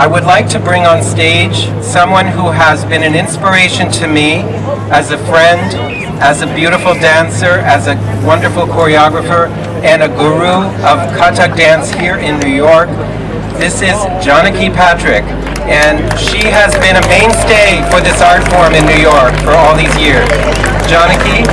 I would like to bring on stage someone who has been an inspiration to me as a friend, as a beautiful dancer, as a wonderful choreographer, and a guru of Kathak dance here in New York. This is Janaki Patrik, and she has been a mainstay for this art form in New York for all these years. Janaki?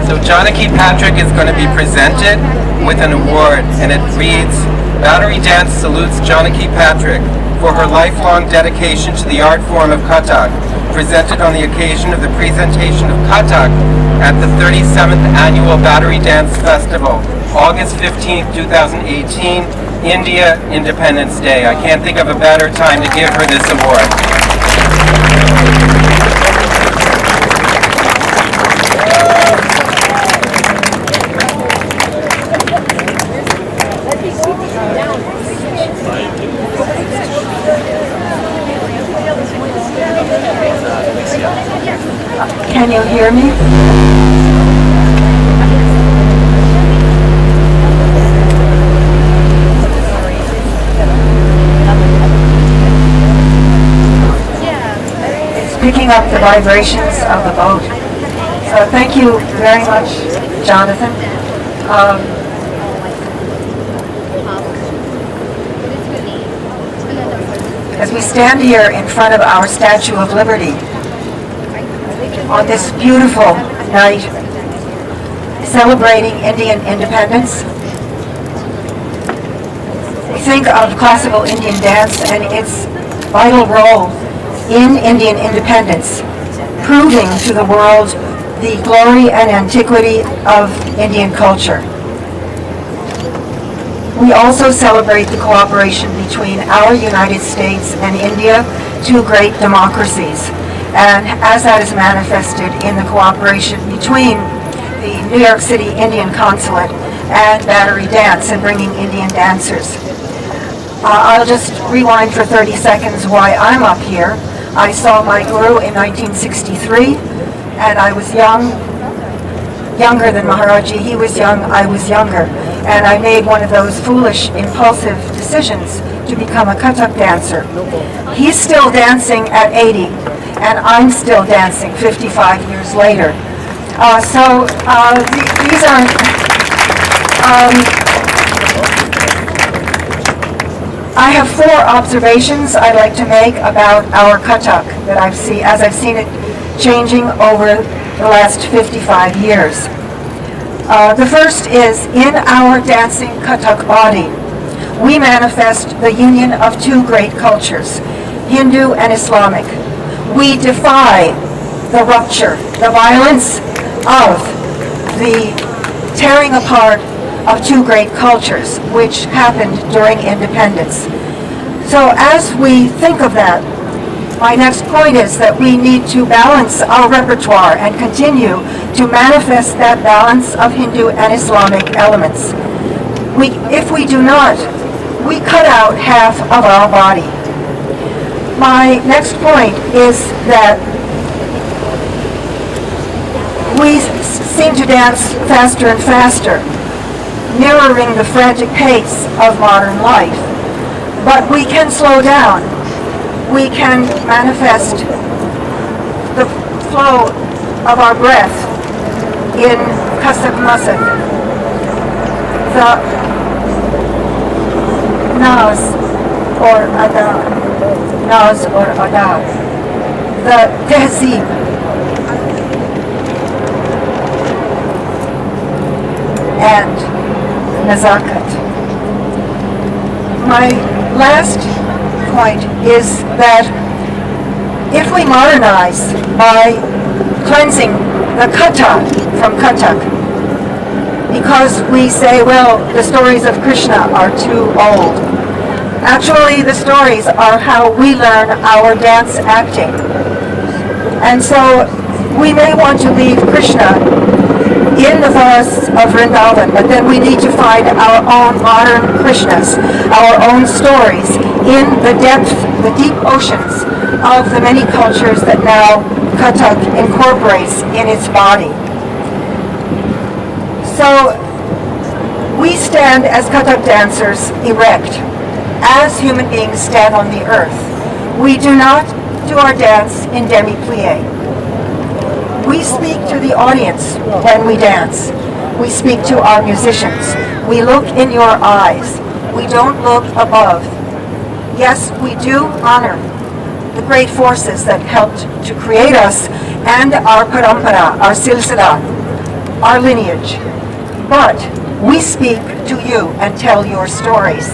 So Janaki Patrik is going to be presented with an award, and it reads, Battery Dance salutes Janaki Patrik for her lifelong dedication to the art form of Kathak, presented on the occasion of the presentation of Kathak at the 37th Annual Battery Dance Festival, August 15, 2018, India Independence Day. I can't think of a better time to give her this award. Can you hear me? It's picking up the vibrations of the boat. So thank you very much, Jonathan. As we stand here in front of our Statue of Liberty, on this beautiful night celebrating Indian independence, we think of classical Indian dance and its vital role in Indian independence, proving to the world the glory and antiquity of Indian culture. We also celebrate the cooperation between our United States and India, two great democracies, and as that is manifested in the cooperation between the New York City Indian Consulate and Battery Dance and bringing Indian dancers. I'll just rewind for 30 seconds why I'm up here. I saw my guru in 1963, and I was younger than Maharaji. He was young, I was younger, and I made one of those foolish, impulsive decisions to become a Kathak dancer. He's still dancing at 80. And I'm still dancing 55 years later. These are, I have 4 observations I'd like to make about our Kathak that as I've seen it changing over the last 55 years. The first is, in our dancing Kathak body, we manifest the union of 2 great cultures, Hindu and Islamic. We defy the rupture, the violence of the tearing apart of 2 great cultures, which happened during independence. So as we think of that, my next point is that we need to balance our repertoire and continue to manifest that balance of Hindu and Islamic elements. If we do not, we cut out half of our body. My next point is that we seem to dance faster and faster, mirroring the frantic pace of modern life. But we can slow down. We can manifest the flow of our breath in Kathak Masak. The Naz or Ada. Naz or Ada, the Tehzeeb, and Nazakat. My last point is that if we modernize by cleansing the Kata from Kathak, because we say, well, the stories of Krishna are too old. Actually, the stories are how we learn our dance acting. And so we may want to leave Krishna in the forests of Vrindavan, but then we need to find our own modern Krishnas, our own stories in the depth, the deep oceans of the many cultures that now Kathak incorporates in its body. So we stand as Kathak dancers erect, as human beings stand on the earth. We do not do our dance in demi-plie. We speak to the audience when we dance. We speak to our musicians. We look in your eyes. We don't look above. Yes, we do honor the great forces that helped to create us and our parampara, our silsila, our lineage. But we speak to you and tell your stories.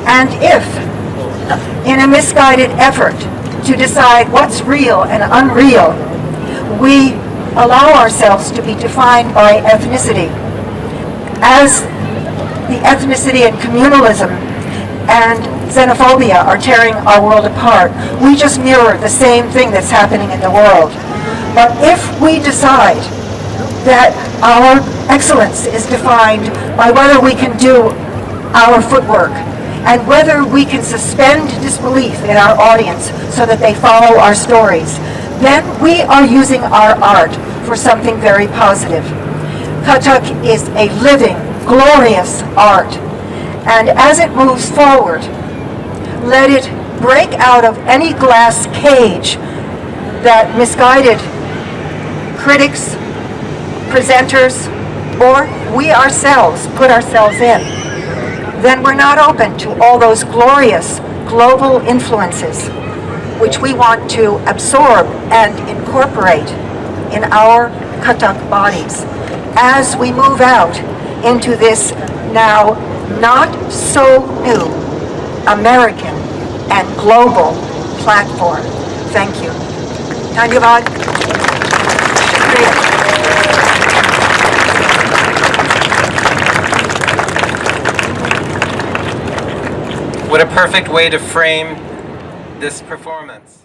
And if, in a misguided effort to decide what's real and unreal, we allow ourselves to be defined by ethnicity, as the ethnicity and communalism and xenophobia are tearing our world apart, we just mirror the same thing that's happening in the world. But if we decide that our excellence is defined by whether we can do our footwork and whether we can suspend disbelief in our audience so that they follow our stories, then we are using our art for something very positive. Kathak is a living, glorious art, and as it moves forward, let it break out of any glass cage that misguided critics, presenters, or we ourselves put ourselves in. Then we're not open to all those glorious global influences which we want to absorb and incorporate in our Kathak bodies as we move out into this now not so new American and global platform. Thank you. Dhanyavad. What a perfect way to frame this performance.